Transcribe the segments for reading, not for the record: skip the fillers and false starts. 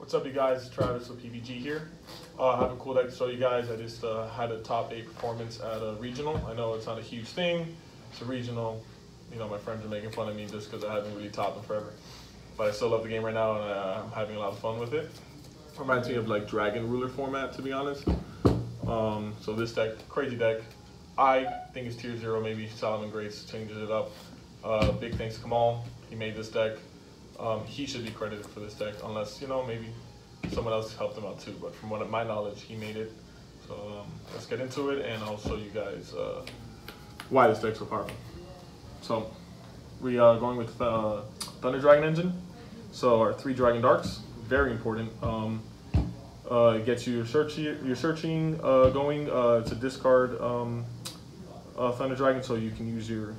What's up, you guys? Travis with PBG here. I have a cool deck to show you guys. I just had a top 8 performance at a regional. I know it's not a huge thing. It's a regional. You know, my friends are making fun of me just because I haven't really topped them forever. But I still love the game right now, and I'm having a lot of fun with it. Reminds me of like Dragon Ruler format, to be honest. So this deck, crazy deck. I think it's tier 0, maybe Solomon Grace changes it up. Big thanks to Kamal. He made this deck. He should be credited for this deck, unless, you know, maybe someone else helped him out too. But from my knowledge, he made it. So let's get into it, and I'll show you guys why this deck's so powerful. So we are going with Thunder Dragon engine. So our 3 Dragon Darks, very important. It gets you your searching going. It's a discard Thunder Dragon, so you can use your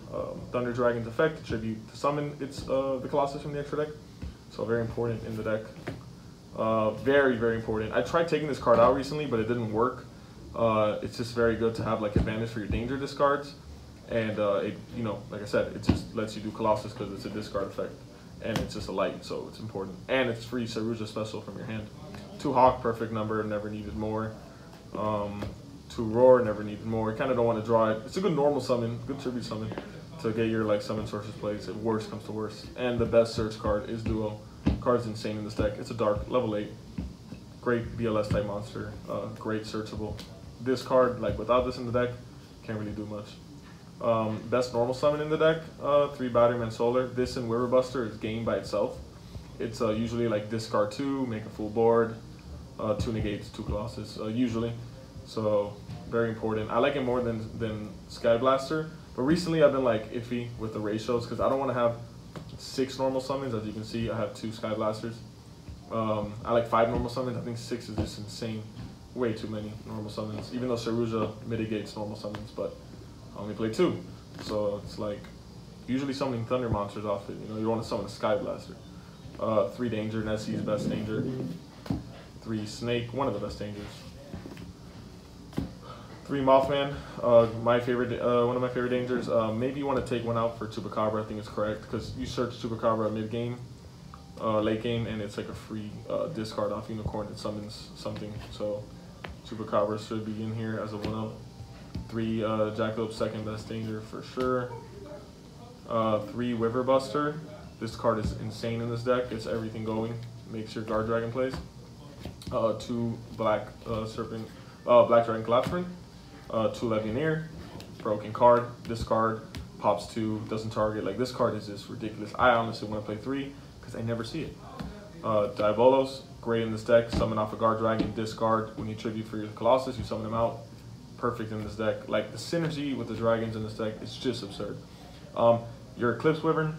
Thunder Dragon's effect to tribute to summon the Colossus from the extra deck. So very important in the deck. Very, very important. I tried taking this card out recently, but it didn't work. It's just very good to have like advantage for your danger discards, and it, you know, like I said, it just lets you do Colossus because it's a discard effect, and it's just a light, so it's important. And it's free Saruja special from your hand. 2 Hawk, perfect number, never needed more. 2 Roar, never needed more. You kind of don't want to draw it. It's a good normal summon, good tribute summon to get your like summon sources plays. If worst comes to worst. And the best search card is Duo. Card's insane in this deck. It's a dark, level 8. Great BLS type monster. Great searchable. This card, like without this in the deck, can't really do much. Best normal summon in the deck, 3 Batteryman Solar. This and River Buster is game by itself. It's usually like discard 2, make a full board, 2 negates, 2 Colossus, usually. So very important. I like it more than Sky Blaster, but recently I've been like iffy with the ratios because I don't want to have 6 normal summons. As you can see, I have 2 Sky Blasters. I like 5 normal summons. I think 6 is just insane. Way too many normal summons, even though Saruja mitigates normal summons, but I only play 2. So it's like usually summoning Thunder monsters off it. You know, you want to summon a Sky Blaster. 3 Danger, Nessie's best danger. 3 Snake, one of the best dangers. 3 Mothman, my favorite, one of my favorite dangers. Maybe you want to take one out for Chupacabra. I think it's correct because you search Chupacabra mid game, late game, and it's like a free discard off Unicorn that summons something. So Chupacabra should be in here as a 1-up. 3 Jackalope, second best danger for sure. 3 River Buster. This card is insane in this deck. It's everything going. Makes your Guardragon plays. 2 Black Black Dragon Collapse Ring. 2 Legionnaire, broken card, discard, pops 2, doesn't target. Like this card is just ridiculous. I honestly want to play 3 because I never see it. Diabolos, great in this deck. Summon off a Guardragon, discard. When you tribute for your Colossus, you summon them out. Perfect in this deck. Like the synergy with the dragons in this deck is just absurd. Your Eclipse Wyvern,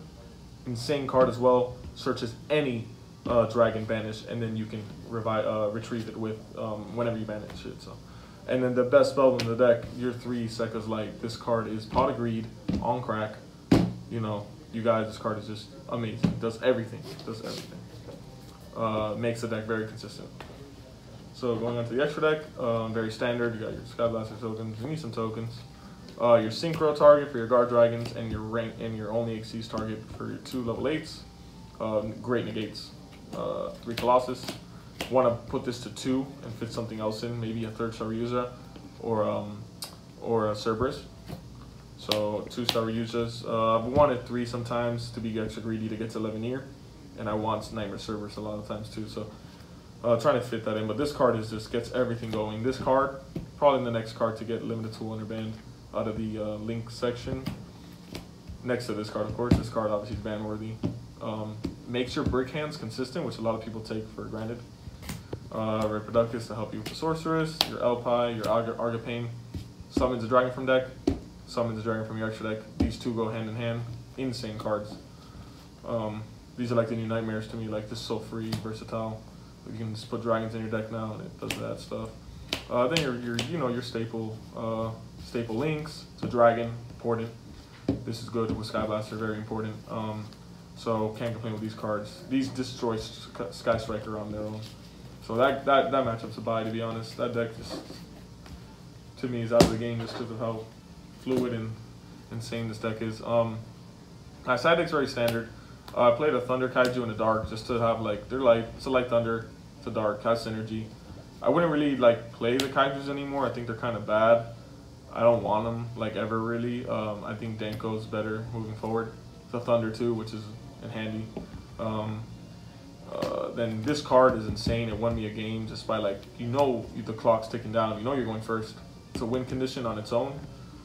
insane card as well. Searches any dragon banish, and then you can retrieve it with whenever you banish it. So. And then the best spell in the deck, your 3 Sekka's Light. This card is Pot of Greed, on crack. You know, you guys, this card is just amazing. It does everything. It does everything. Makes the deck very consistent. So going on to the extra deck, very standard. You got your Sky Blaster tokens. You need some tokens. Your Synchro target for your Guard Dragons, and your rank and your only Xyz target for your 2 level 8s. Great negates. 3 Colossus. Want to put this to 2 and fit something else in, maybe a 3rd Saryuja or a Cerberus. So 2 Saryujas. I've wanted 3 sometimes to be extra greedy to get to Legionnaire, and I want Nightmare Cerberus a lot of times too. So trying to fit that in, but this card is just gets everything going. This card, probably the next card to get limited to Wonderband out of the link section. Next to this card, of course. This card obviously is ban worthy. Makes your brick hands consistent, which a lot of people take for granted. Reproductus to help you with the Sorceress, your Elpi, your Argapane. Summons a dragon from deck, summons a dragon from your extra deck. These 2 go hand in hand. Insane cards. These are like the new nightmares to me. Like, this is so free, versatile. You can just put dragons in your deck now, and it does that stuff. Then your staple links. It's a dragon, important. This is good with Sky Blaster, very important. So can't complain with these cards. These destroy Sky Striker on their own. So that matchup's a buy, to be honest. That deck just, to me, is out of the game just because of how fluid and insane this deck is. My side deck's very standard. I played a Thunder Kaiju in the dark just to have like, they're light, it's a light Thunder, it's to dark, has synergy. I wouldn't really like play the kaijus anymore. I think they're kind of bad. I don't want them like ever really. I think Denko's better moving forward. The Thunder too, which is handy. Then this card is insane. It won me a game just by like, the clock's ticking down. You know you're going first. It's a win condition on its own.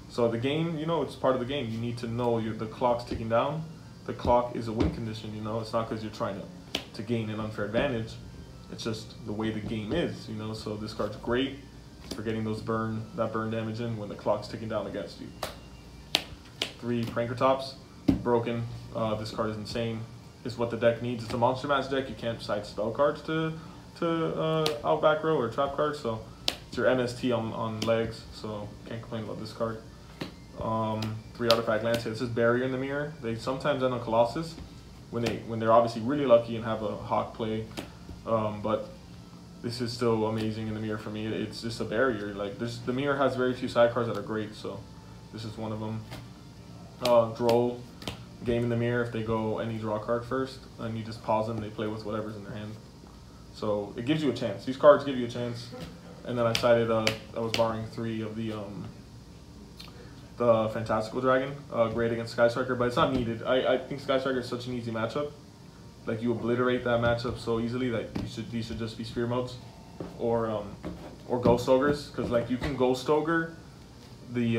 So the game, it's part of the game. You need to know the clock's ticking down. The clock is a win condition, It's not because you're trying to gain an unfair advantage. It's just the way the game is, So this card's great for getting that burn damage in when the clock's ticking down against you. 3 Pranker Tops, broken. This card is insane. It's what the deck needs. It's a monster match deck. You can't cite spell cards to out back row or trap cards, so it's your MST on legs, so can't complain about this card. 3 Artifact Landscape. This is Barrier in the Mirror. They sometimes end on Colossus when they're obviously really lucky and have a Hawk play, but this is still amazing in the Mirror for me. It's just a barrier. Like the Mirror has very few sidecars that are great, so this is one of them. Droll, Game in the Mirror. If they go any draw card first, and you just pause them, they play with whatever's in their hand. So it gives you a chance. These cards give you a chance. And then I decided I was borrowing 3 of the Fantastical Dragon, great against Sky Striker, but it's not needed. I think Sky Striker is such an easy matchup. Like you obliterate that matchup so easily that these should just be Spear Modes or Ghost Ogres, because like you can Ghost Ogre the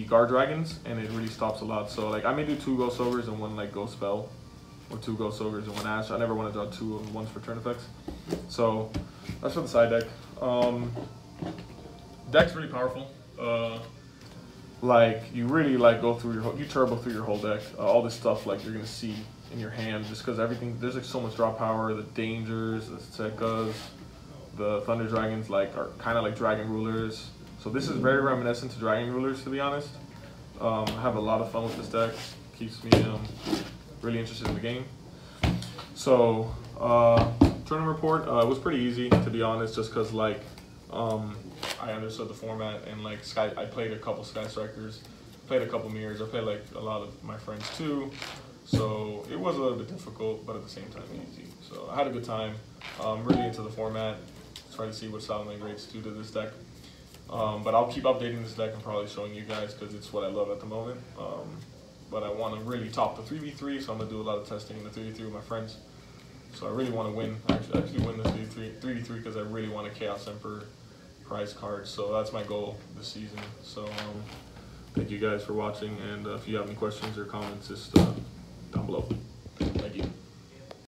Guardragons and it really stops a lot. So like I may do 2 Ghost Ogres and 1 like Ghost Spell, or 2 Ghost Ogres and 1 Ash. I never want to draw 2 of ones for turn effects. So that's for the side deck. Deck's really powerful. Like you really like you turbo through your whole deck. All this stuff like you're gonna see in your hand just because everything, there's like so much draw power. The Dangers, the Sekas, the Thunder Dragons are kind of like Dragon Rulers. So this is very reminiscent to Dragon Rulers, to be honest. I have a lot of fun with this deck. Keeps me really interested in the game. So tournament report, it was pretty easy, to be honest, just because like I understood the format and like I played a couple Sky Strikers, played a couple Mirrors. I played like a lot of my friends too. So it was a little bit difficult, but at the same time easy. So I had a good time. Really into the format. Trying to see what style migrates do to this deck. But I'll keep updating this deck and probably showing you guys because it's what I love at the moment. But I want to really top the 3v3, so I'm going to do a lot of testing in the 3v3 with my friends. So I really want to win, actually win the 3v3 because I really want a Chaos Emperor prize card. So that's my goal this season. So thank you guys for watching, and if you have any questions or comments, just down below.